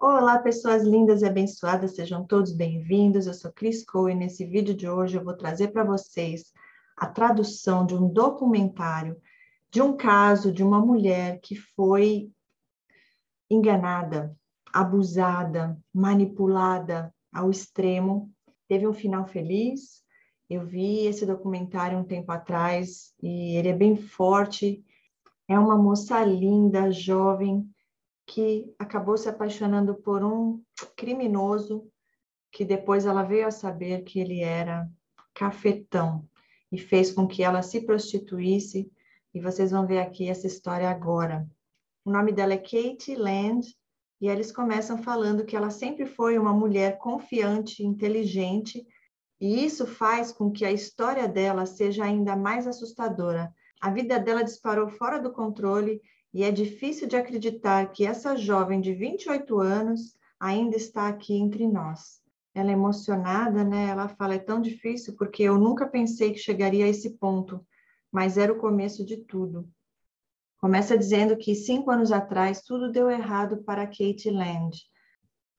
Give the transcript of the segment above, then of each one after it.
Olá, pessoas lindas e abençoadas, sejam todos bem-vindos. Eu sou Cris Cole e nesse vídeo de hoje eu vou trazer para vocês a tradução de um documentário de um caso de uma mulher que foi enganada, abusada, manipulada ao extremo. Teve um final feliz. Eu vi esse documentário um tempo atrás e ele é bem forte. É uma moça linda, jovem, que acabou se apaixonando por um criminoso, que depois ela veio a saber que ele era cafetão e fez com que ela se prostituísse. E vocês vão ver aqui essa história agora. O nome dela é Katie Land e eles começam falando que ela sempre foi uma mulher confiante, inteligente, e isso faz com que a história dela seja ainda mais assustadora. A vida dela disparou fora do controle e é difícil de acreditar que essa jovem de 28 anos ainda está aqui entre nós. Ela é emocionada, né? Ela fala, é tão difícil porque eu nunca pensei que chegaria a esse ponto, mas era o começo de tudo. Começa dizendo que 5 anos atrás tudo deu errado para Katie Land.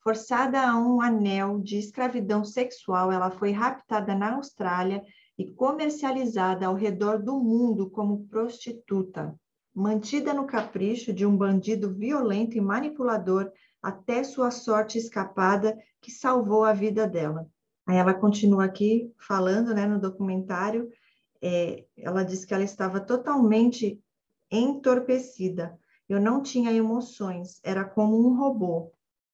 Forçada a um anel de escravidão sexual, ela foi raptada na Austrália e comercializada ao redor do mundo como prostituta, mantida no capricho de um bandido violento e manipulador até sua sorte escapada que salvou a vida dela. Aí ela continua aqui falando, né, no documentário, ela diz que ela estava totalmente entorpecida. Eu não tinha emoções, era como um robô.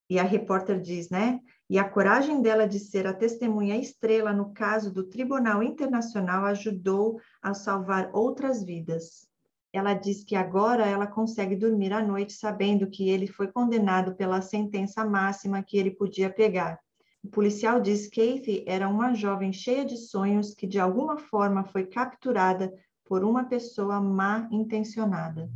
E a repórter diz, né? E a coragem dela de ser a testemunha estrela no caso do Tribunal Internacional ajudou a salvar outras vidas. Ela diz que agora ela consegue dormir à noite sabendo que ele foi condenado pela sentença máxima que ele podia pegar. O policial diz que Kathy era uma jovem cheia de sonhos que de alguma forma foi capturada por uma pessoa má intencionada.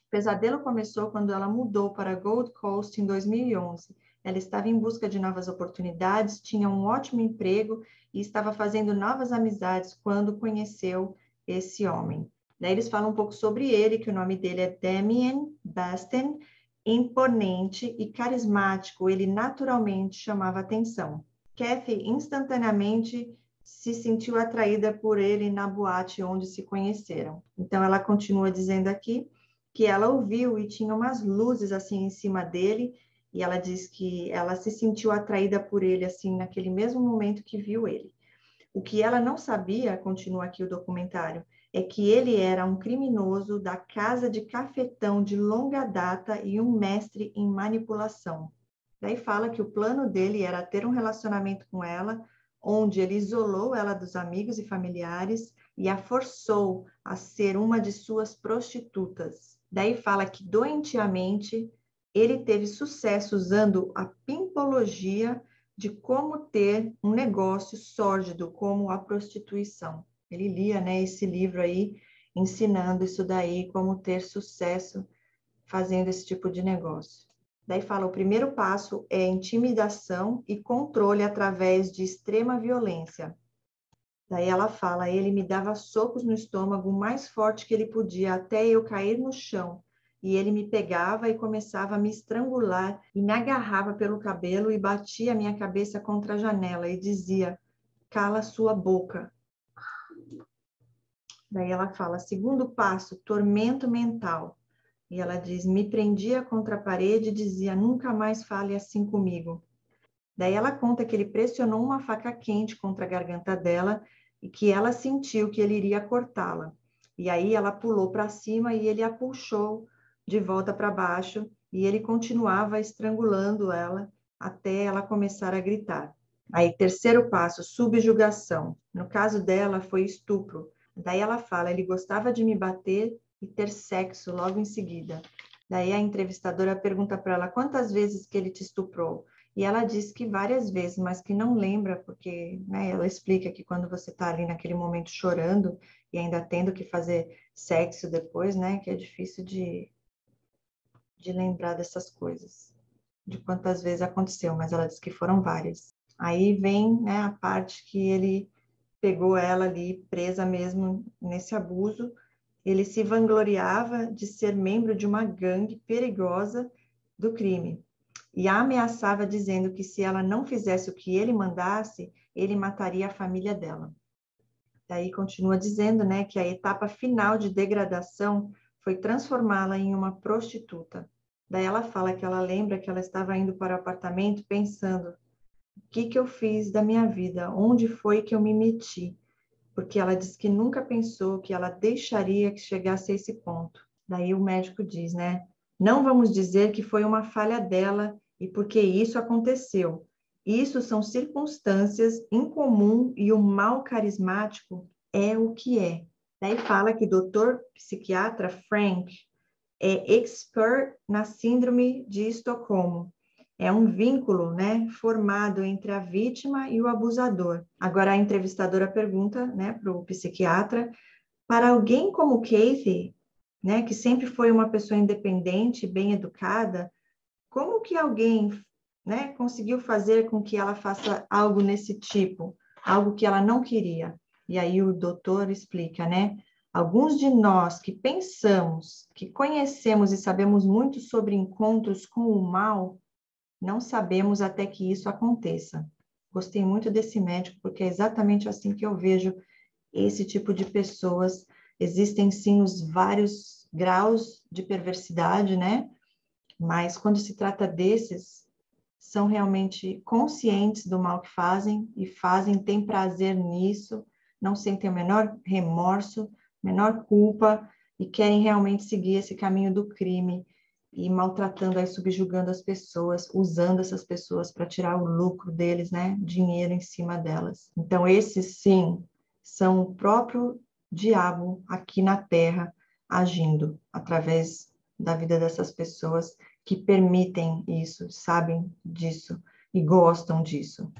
O pesadelo começou quando ela mudou para Gold Coast em 2011. Ela estava em busca de novas oportunidades, tinha um ótimo emprego e estava fazendo novas amizades quando conheceu esse homem. Daí eles falam um pouco sobre ele, que o nome dele é Damien Basten, imponente e carismático, ele naturalmente chamava atenção. Kathy instantaneamente se sentiu atraída por ele na boate onde se conheceram. Então ela continua dizendo aqui que ela ouviu e tinha umas luzes assim em cima dele, e ela diz que ela se sentiu atraída por ele assim naquele mesmo momento que viu ele. O que ela não sabia, continua aqui o documentário, é que ele era um criminoso da casa de cafetão de longa data e um mestre em manipulação. Daí fala que o plano dele era ter um relacionamento com ela, onde ele isolou ela dos amigos e familiares e a forçou a ser uma de suas prostitutas. Daí fala que doentiamente ele teve sucesso usando a pimpologia de como ter um negócio sórdido como a prostituição. Ele lia, né, esse livro aí, ensinando isso daí, como ter sucesso fazendo esse tipo de negócio. Daí fala, o primeiro passo é intimidação e controle através de extrema violência. Daí ela fala, ele me dava socos no estômago o mais forte que ele podia, até eu cair no chão. E ele me pegava e começava a me estrangular e me agarrava pelo cabelo e batia a minha cabeça contra a janela e dizia, cala sua boca. Daí ela fala, segundo passo, tormento mental. E ela diz, me prendia contra a parede e dizia, nunca mais fale assim comigo. Daí ela conta que ele pressionou uma faca quente contra a garganta dela e que ela sentiu que ele iria cortá-la. E aí ela pulou para cima e ele a puxou de volta para baixo e ele continuava estrangulando ela até ela começar a gritar. Aí, terceiro passo, subjugação. No caso dela, foi estupro. Daí ela fala, ele gostava de me bater e ter sexo logo em seguida. Daí a entrevistadora pergunta para ela quantas vezes que ele te estuprou. E ela diz que várias vezes, mas que não lembra, porque, né, ela explica que quando você está ali naquele momento chorando e ainda tendo que fazer sexo depois, né, que é difícil de lembrar dessas coisas, de quantas vezes aconteceu, mas ela diz que foram várias. Aí vem, né, a parte que ele pegou ela ali presa mesmo nesse abuso. Ele se vangloriava de ser membro de uma gangue perigosa do crime. e a ameaçava dizendo que se ela não fizesse o que ele mandasse, ele mataria a família dela. Daí continua dizendo, né, que a etapa final de degradação foi transformá-la em uma prostituta. Daí ela fala que ela lembra que ela estava indo para o apartamento pensando: o que eu fiz da minha vida? Onde foi que eu me meti? Porque ela diz que nunca pensou que ela deixaria que chegasse a esse ponto. Daí o médico diz, né? Não vamos dizer que foi uma falha dela e porque isso aconteceu. Isso são circunstâncias incomuns e o mal carismático é o que é. Daí fala que o doutor psiquiatra Frank é expert na síndrome de Estocolmo. É um vínculo, né, formado entre a vítima e o abusador. Agora a entrevistadora pergunta, né, para o psiquiatra, para alguém como Kathy, né, que sempre foi uma pessoa independente, bem educada, como que alguém, né, conseguiu fazer com que ela faça algo nesse tipo, algo que ela não queria? E aí o doutor explica, né? Alguns de nós que pensamos, que conhecemos e sabemos muito sobre encontros com o mal, não sabemos até que isso aconteça. Gostei muito desse médico, porque é exatamente assim que eu vejo esse tipo de pessoas. Existem sim os vários graus de perversidade, né? Mas quando se trata desses, são realmente conscientes do mal que fazem e fazem, têm prazer nisso, não sentem o menor remorso, menor culpa e querem realmente seguir esse caminho do crime e maltratando aí, subjugando as pessoas, usando essas pessoas para tirar o lucro deles, né? Dinheiro em cima delas. Então, esses sim são o próprio diabo aqui na Terra agindo através da vida dessas pessoas que permitem isso, sabem disso e gostam disso.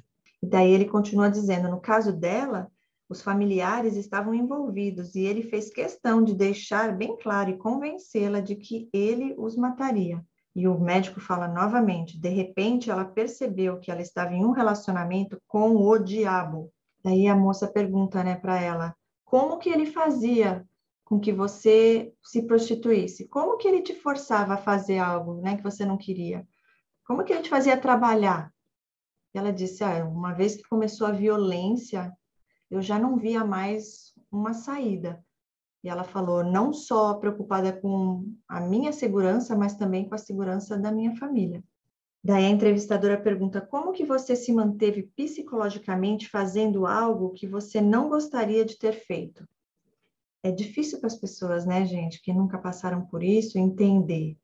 E daí ele continua dizendo, no caso dela, os familiares estavam envolvidos e ele fez questão de deixar bem claro e convencê-la de que ele os mataria. E o médico fala novamente, de repente ela percebeu que ela estava em um relacionamento com o diabo. Daí a moça pergunta, né, para ela, como que ele fazia com que você se prostituísse? Como que ele te forçava a fazer algo, né, que você não queria? Como que ele te fazia trabalhar? E ela disse, uma vez que começou a violência, eu já não via mais uma saída. E ela falou, não só preocupada com a minha segurança, mas também com a segurança da minha família. Daí a entrevistadora pergunta, como que você se manteve psicologicamente fazendo algo que você não gostaria de ter feito? É difícil para as pessoas, né, gente, que nunca passaram por isso, entender.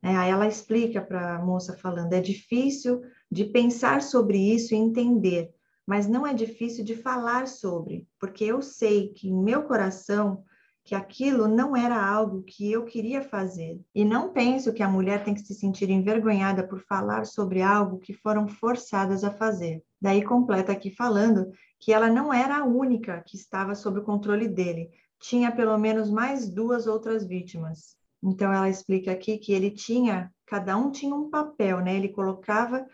Aí ela explica para a moça falando, é difícil de pensar sobre isso e entender, mas não é difícil de falar sobre, porque eu sei que em meu coração que aquilo não era algo que eu queria fazer. E não penso que a mulher tem que se sentir envergonhada por falar sobre algo que foram forçadas a fazer. Daí completa aqui falando que ela não era a única que estava sob o controle dele, tinha pelo menos mais 2 outras vítimas. Então, ela explica aqui que ele tinha, cada um tinha um papel, né? Ele colocava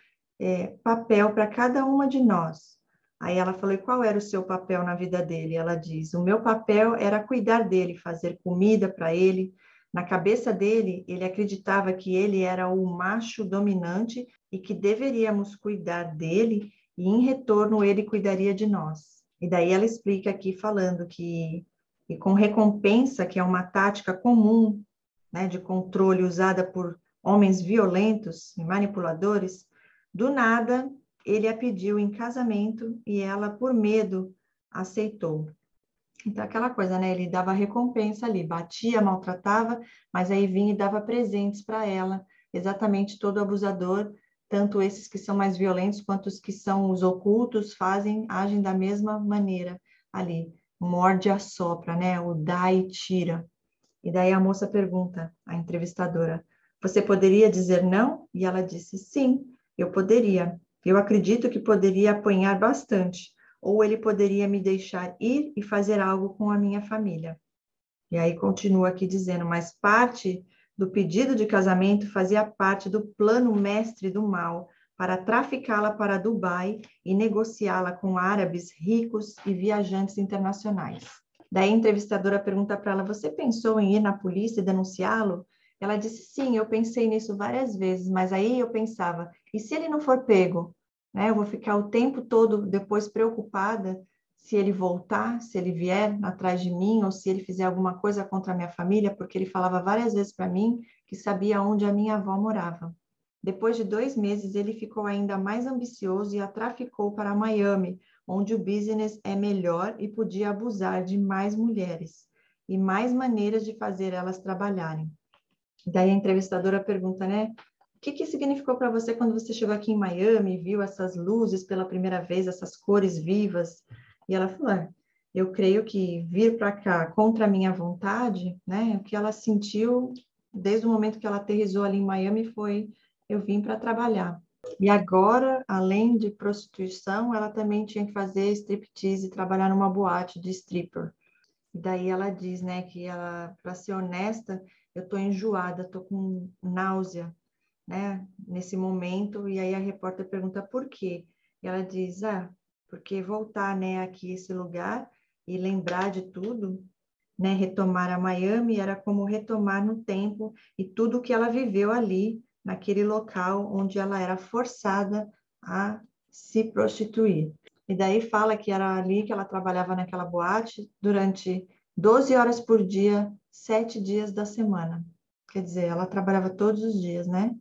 papel para cada uma de nós. Aí ela falou, e qual era o seu papel na vida dele? Ela diz, o meu papel era cuidar dele, fazer comida para ele. Na cabeça dele, ele acreditava que ele era o macho dominante e que deveríamos cuidar dele e, em retorno, ele cuidaria de nós. E daí ela explica aqui, falando que e com recompensa, que é uma tática comum, né, de controle usada por homens violentos e manipuladores, do nada ele a pediu em casamento e ela, por medo, aceitou. Então, aquela coisa, né? Ele dava recompensa ali, batia, maltratava, mas aí vinha e dava presentes para ela. Exatamente todo abusador, tanto esses que são mais violentos quanto os que são os ocultos, agem da mesma maneira ali. Morde e assopra, né? O dá e tira. E daí a moça pergunta, a entrevistadora, você poderia dizer não? E ela disse, sim, eu poderia. Eu acredito que poderia apanhar bastante, ou ele poderia me deixar ir e fazer algo com a minha família. E aí continua aqui dizendo, mas parte do pedido de casamento fazia parte do plano mestre do mal para traficá-la para Dubai e negociá-la com árabes ricos e viajantes internacionais. Daí a entrevistadora pergunta para ela, você pensou em ir na polícia e denunciá-lo? Ela disse, sim, eu pensei nisso várias vezes, mas aí eu pensava, E se ele não for pego, né? Eu vou ficar o tempo todo depois preocupada se ele voltar, se ele vier atrás de mim, ou se ele fizer alguma coisa contra a minha família, porque ele falava várias vezes para mim que sabia onde a minha avó morava. Depois de 2 meses, ele ficou ainda mais ambicioso e a traficou para Miami, onde o business é melhor e podia abusar de mais mulheres e mais maneiras de fazer elas trabalharem. Daí a entrevistadora pergunta, né? O que significou para você quando você chegou aqui em Miami e viu essas luzes pela primeira vez, essas cores vivas? E ela falou, eu creio que vir para cá contra a minha vontade, né? O que ela sentiu desde o momento que ela aterrissou ali em Miami foi, eu vim para trabalhar. E agora, além de prostituição, ela também tinha que fazer striptease e trabalhar numa boate de stripper. Daí ela diz, né, que ela, para ser honesta, eu tô enjoada, tô com náusea, né, nesse momento. E aí a repórter pergunta por quê? E ela diz, porque voltar, né, aqui esse lugar e lembrar de tudo, né, retomar a Miami era como retomar no tempo e tudo que ela viveu ali, naquele local onde ela era forçada a se prostituir. E daí fala que era ali que ela trabalhava naquela boate durante 12 horas por dia, 7 dias da semana. Quer dizer, ela trabalhava todos os dias, né?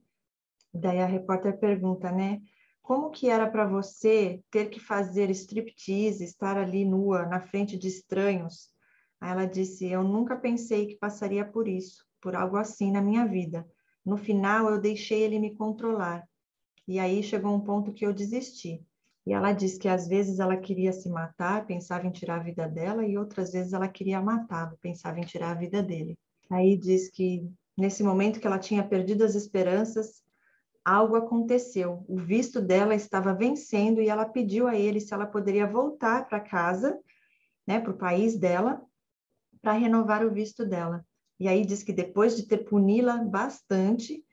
Daí a repórter pergunta, né? Como que era para você ter que fazer striptease, estar ali nua, na frente de estranhos? Aí ela disse, eu nunca pensei que passaria por isso, por algo assim na minha vida. No final, eu deixei ele me controlar. E aí chegou um ponto que eu desisti. E ela disse que às vezes ela queria se matar, pensava em tirar a vida dela, e outras vezes ela queria matá-lo, pensava em tirar a vida dele. Aí diz que nesse momento que ela tinha perdido as esperanças, algo aconteceu. O visto dela estava vencendo e ela pediu a ele se ela poderia voltar para casa, né, para o país dela, para renovar o visto dela. E aí diz que depois de ter puni-la bastante,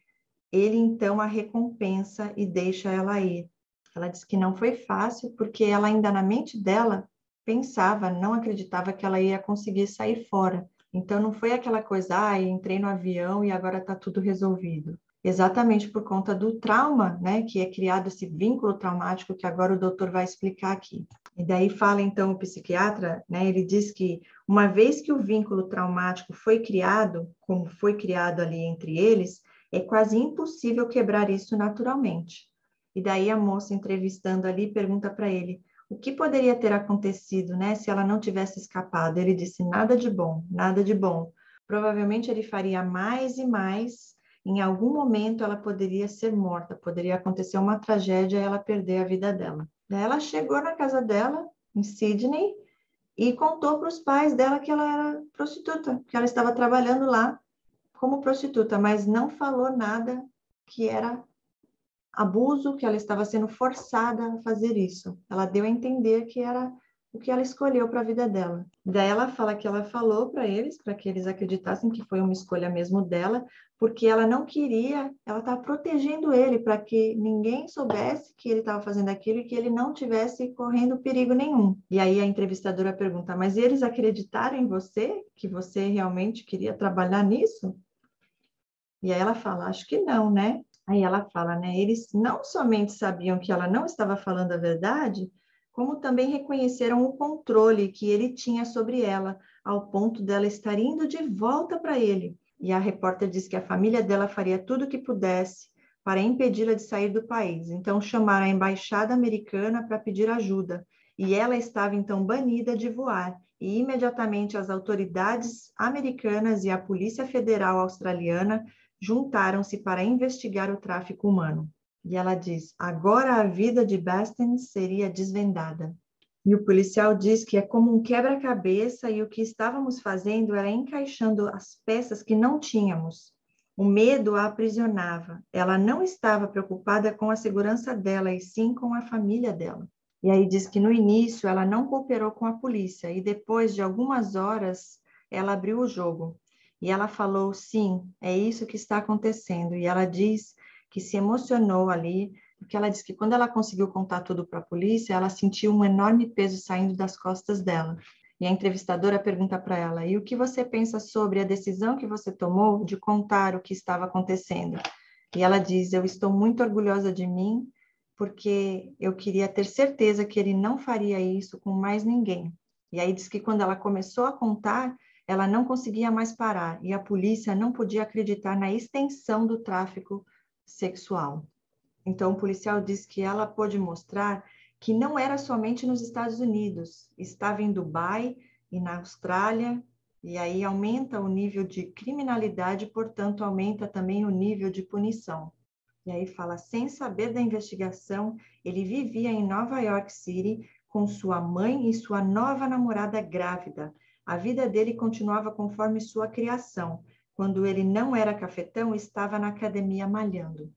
ele então a recompensa e deixa ela ir. Ela diz que não foi fácil, porque ela ainda na mente dela pensava, não acreditava que ela ia conseguir sair fora. Então não foi aquela coisa, entrei no avião e agora está tudo resolvido. Exatamente por conta do trauma, né, que é criado esse vínculo traumático que agora o doutor vai explicar aqui. E daí fala então o psiquiatra, né, ele diz que uma vez que o vínculo traumático foi criado, como foi criado ali entre eles, é quase impossível quebrar isso naturalmente. E daí a moça entrevistando ali pergunta para ele o que poderia ter acontecido, né, se ela não tivesse escapado. Ele disse nada de bom, nada de bom. Provavelmente ele faria mais e mais. Em algum momento ela poderia ser morta, poderia acontecer uma tragédia e ela perder a vida dela. Daí ela chegou na casa dela, em Sydney, e contou para os pais dela que ela era prostituta, que ela estava trabalhando lá como prostituta, mas não falou nada que era abuso, que ela estava sendo forçada a fazer isso. Ela deu a entender que era o que ela escolheu para a vida dela. Daí ela fala que ela falou para eles, para que eles acreditassem que foi uma escolha mesmo dela, porque ela não queria, ela estava protegendo ele para que ninguém soubesse que ele estava fazendo aquilo e que ele não tivesse correndo perigo nenhum. E aí a entrevistadora pergunta, mas eles acreditaram em você? Que você realmente queria trabalhar nisso? E aí ela fala, acho que não, né? Aí ela fala, né? Eles não somente sabiam que ela não estava falando a verdade, como também reconheceram o controle que ele tinha sobre ela, ao ponto dela estar indo de volta para ele. E a repórter diz que a família dela faria tudo o que pudesse para impedi-la de sair do país. Então chamaram a embaixada americana para pedir ajuda. E ela estava então banida de voar. E imediatamente as autoridades americanas e a Polícia Federal Australiana juntaram-se para investigar o tráfico humano. E ela diz, agora a vida de Basten seria desvendada. E o policial diz que é como um quebra-cabeça e o que estávamos fazendo era encaixando as peças que não tínhamos. O medo a aprisionava. Ela não estava preocupada com a segurança dela, e sim com a família dela. E aí diz que no início ela não cooperou com a polícia e depois de algumas horas ela abriu o jogo. E ela falou, sim, é isso que está acontecendo. E ela diz que se emocionou ali, porque ela diz que quando ela conseguiu contar tudo para a polícia, ela sentiu um enorme peso saindo das costas dela. E a entrevistadora pergunta para ela, e o que você pensa sobre a decisão que você tomou de contar o que estava acontecendo? E ela diz: eu estou muito orgulhosa de mim, porque eu queria ter certeza que ele não faria isso com mais ninguém. E aí diz que quando ela começou a contar, ela não conseguia mais parar, e a polícia não podia acreditar na extensão do tráfico sexual. Então, o policial diz que ela pôde mostrar que não era somente nos Estados Unidos, estava em Dubai e na Austrália, e aí aumenta o nível de criminalidade, portanto, aumenta também o nível de punição. E aí fala, sem saber da investigação, ele vivia em Nova York City com sua mãe e sua nova namorada grávida. A vida dele continuava conforme sua criação. Quando ele não era cafetão, estava na academia malhando.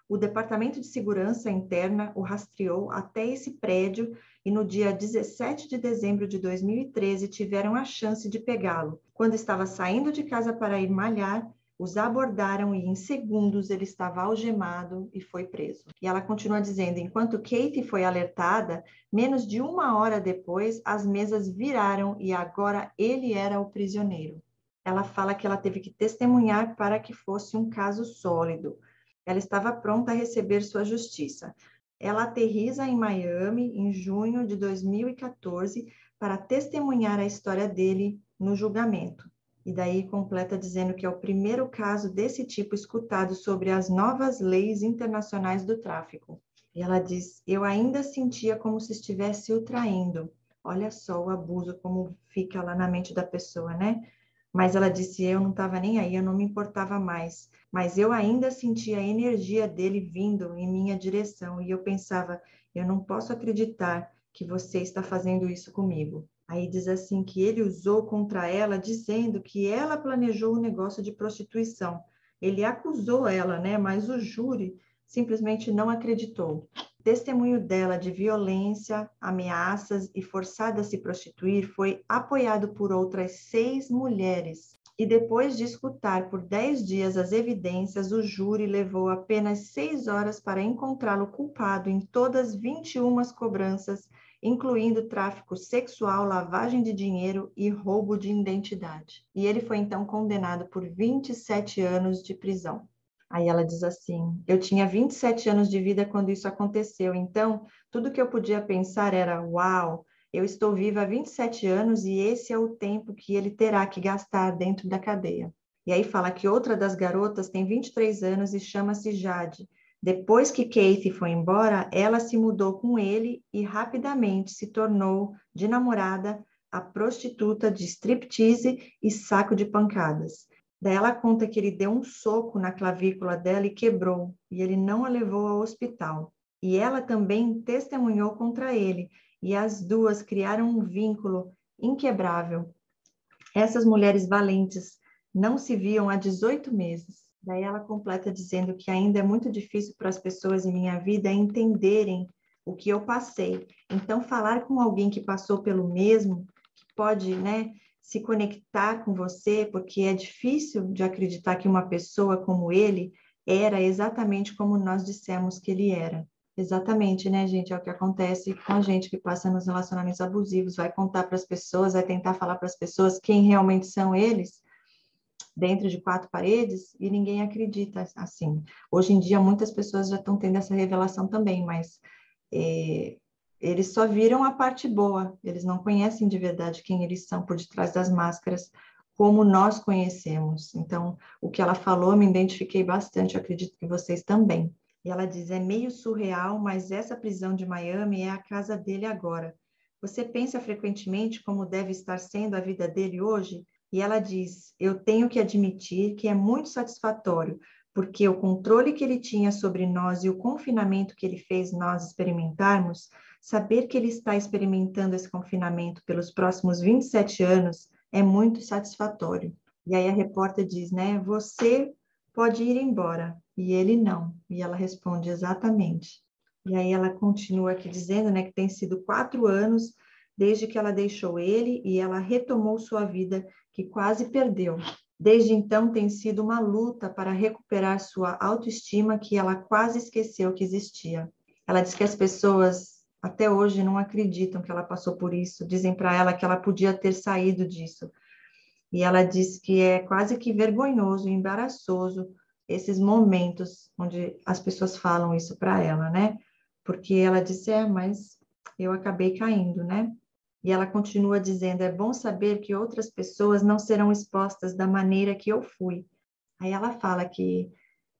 O Departamento de Segurança Interna o rastreou até esse prédio e no dia 17 de dezembro de 2013 tiveram a chance de pegá-lo. Quando estava saindo de casa para ir malhar, os abordaram e em segundos ele estava algemado e foi preso. E ela continua dizendo, enquanto Katie foi alertada, menos de 1 hora depois, as mesas viraram e agora ele era o prisioneiro. Ela fala que ela teve que testemunhar para que fosse um caso sólido. Ela estava pronta a receber sua justiça. Ela aterriza em Miami em junho de 2014 para testemunhar a história dele no julgamento. E daí completa dizendo que é o primeiro caso desse tipo escutado sobre as novas leis internacionais do tráfico. E ela diz, eu ainda sentia como se estivesse o traindo. Olha só o abuso, como fica lá na mente da pessoa, né? Mas ela disse, eu não estava nem aí, eu não me importava mais. Mas eu ainda sentia a energia dele vindo em minha direção. E eu pensava, eu não posso acreditar que você está fazendo isso comigo. Aí diz assim, que ele usou contra ela, dizendo que ela planejou o negócio de prostituição. Ele acusou ela, né? Mas o júri simplesmente não acreditou. O testemunho dela de violência, ameaças e forçada a se prostituir foi apoiado por outras 6 mulheres. E depois de escutar por 10 dias as evidências, o júri levou apenas 6 horas para encontrá-lo culpado em todas 21 cobranças, incluindo tráfico sexual, lavagem de dinheiro e roubo de identidade. E ele foi então condenado por 27 anos de prisão. Aí ela diz assim, eu tinha 27 anos de vida quando isso aconteceu, então tudo que eu podia pensar era, uau, eu estou viva há 27 anos e esse é o tempo que ele terá que gastar dentro da cadeia. E aí fala que outra das garotas tem 23 anos e chama-se Jade. Depois que Katie foi embora, ela se mudou com ele e rapidamente se tornou, de namorada, a prostituta de striptease e saco de pancadas. Daí ela conta que ele deu um soco na clavícula dela e quebrou, e ele não a levou ao hospital. E ela também testemunhou contra ele, e as duas criaram um vínculo inquebrável. Essas mulheres valentes não se viam há 18 meses. Daí ela completa dizendo que ainda é muito difícil para as pessoas em minha vida entenderem o que eu passei. Então, falar com alguém que passou pelo mesmo, que pode, né, se conectar com você, porque é difícil de acreditar que uma pessoa como ele era exatamente como nós dissemos que ele era. Exatamente, né, gente? É o que acontece com a gente que passa nos relacionamentos abusivos, vai contar para as pessoas, vai tentar falar para as pessoas quem realmente são eles, dentro de 4 paredes, e ninguém acredita assim. Hoje em dia, muitas pessoas já estão tendo essa revelação também, mas eles só viram a parte boa, eles não conhecem de verdade quem eles são por detrás das máscaras, como nós conhecemos. Então, o que ela falou, eu me identifiquei bastante, eu acredito que vocês também. E ela diz, é meio surreal, mas essa prisão de Miami é a casa dele agora. Você pensa frequentemente como deve estar sendo a vida dele hoje? E ela diz, eu tenho que admitir que é muito satisfatório, porque o controle que ele tinha sobre nós e o confinamento que ele fez nós experimentarmos, saber que ele está experimentando esse confinamento pelos próximos 27 anos é muito satisfatório. E aí a repórter diz, né, você pode ir embora, e ele não. E ela responde, exatamente. E aí ela continua aqui dizendo, né, que tem sido 4 anos desde que ela deixou ele e ela retomou sua vida que quase perdeu. Desde então tem sido uma luta para recuperar sua autoestima que ela quase esqueceu que existia. Ela diz que as pessoas até hoje não acreditam que ela passou por isso, dizem para ela que ela podia ter saído disso. E ela diz que é quase que vergonhoso e embaraçoso esses momentos onde as pessoas falam isso para ela, né? Porque ela disse, mas eu acabei caindo, né? E ela continua dizendo, é bom saber que outras pessoas não serão expostas da maneira que eu fui. Aí ela fala que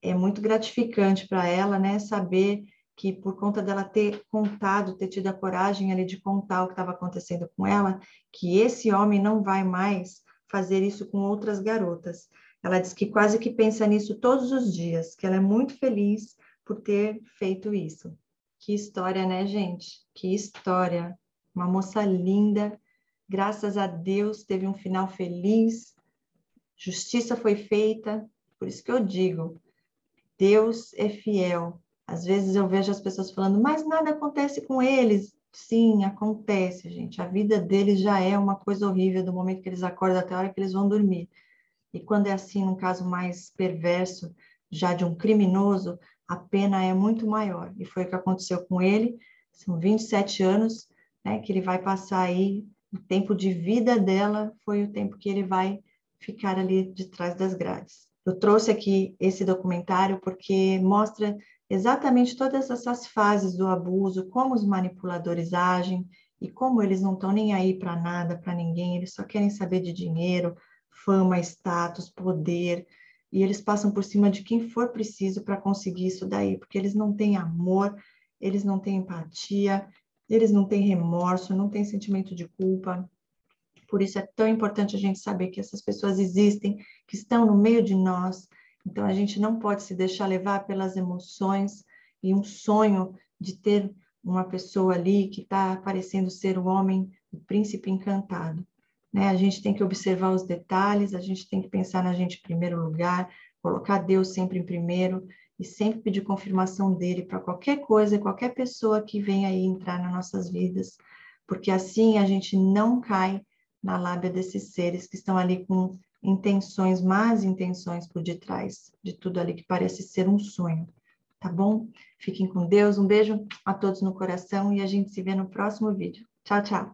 é muito gratificante para ela, né, saber que por conta dela ter contado, ter tido a coragem ali de contar o que estava acontecendo com ela, que esse homem não vai mais fazer isso com outras garotas. Ela diz que quase que pensa nisso todos os dias, que ela é muito feliz por ter feito isso. Que história, né, gente? Que história. Uma moça linda, graças a Deus teve um final feliz, justiça foi feita, por isso que eu digo, Deus é fiel. Às vezes eu vejo as pessoas falando, mas nada acontece com eles. Sim, acontece, gente. A vida deles já é uma coisa horrível do momento que eles acordam até a hora que eles vão dormir. E quando é assim, num caso mais perverso, já de um criminoso, a pena é muito maior. E foi o que aconteceu com ele. São 27 anos, né, que ele vai passar aí. O tempo de vida dela foi o tempo que ele vai ficar ali de trás das grades. Eu trouxe aqui esse documentário porque mostra exatamente todas essas fases do abuso, como os manipuladores agem e como eles não estão nem aí para nada, para ninguém, eles só querem saber de dinheiro, fama, status, poder, e eles passam por cima de quem for preciso para conseguir isso daí, porque eles não têm amor, eles não têm empatia, eles não têm remorso, não têm sentimento de culpa. Por isso é tão importante a gente saber que essas pessoas existem, que estão no meio de nós. Então a gente não pode se deixar levar pelas emoções e um sonho de ter uma pessoa ali que está parecendo ser o homem, o príncipe encantado. Né? A gente tem que observar os detalhes, a gente tem que pensar na gente em primeiro lugar, colocar Deus sempre em primeiro e sempre pedir confirmação dele para qualquer coisa, qualquer pessoa que venha aí entrar nas nossas vidas, porque assim a gente não cai na lábia desses seres que estão ali com intenções, más intenções por detrás de tudo ali que parece ser um sonho, tá bom? Fiquem com Deus, um beijo a todos no coração e a gente se vê no próximo vídeo. Tchau, tchau!